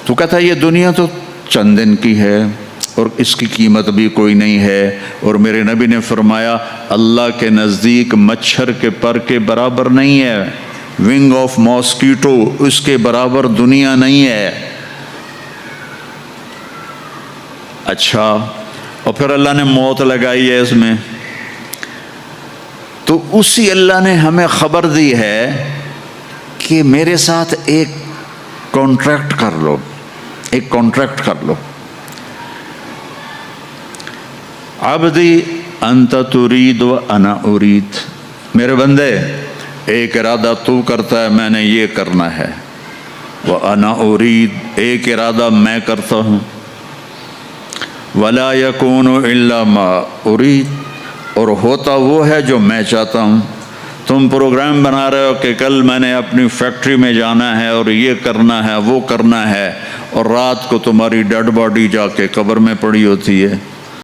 تو کہتا ہے یہ دنیا تو چند دن کی ہے اور اس کی قیمت بھی کوئی نہیں ہے، اور میرے نبی نے فرمایا اللہ کے نزدیک مچھر کے پر کے برابر نہیں ہے، ونگ آف ماسکیٹو اس کے برابر دنیا نہیں ہے۔ اچھا، اور پھر اللہ نے موت لگائی ہے اس میں، تو اسی اللہ نے ہمیں خبر دی ہے کہ میرے ساتھ ایک کانٹریکٹ کر لو، ایک کانٹریکٹ کر لو۔ عبدی انت ترید و انا ارید، میرے بندے ایک ارادہ تو کرتا ہے میں نے یہ کرنا ہے، و انا ارید ایک ارادہ میں کرتا ہوں، ولا یکون الا ما ارید اور ہوتا وہ ہے جو میں چاہتا ہوں۔ تم پروگرام بنا رہے ہو کہ کل میں نے اپنی فیکٹری میں جانا ہے اور یہ کرنا ہے وہ کرنا ہے، اور رات کو تمہاری ڈیڈ باڈی جا کے قبر میں پڑی ہوتی ہے۔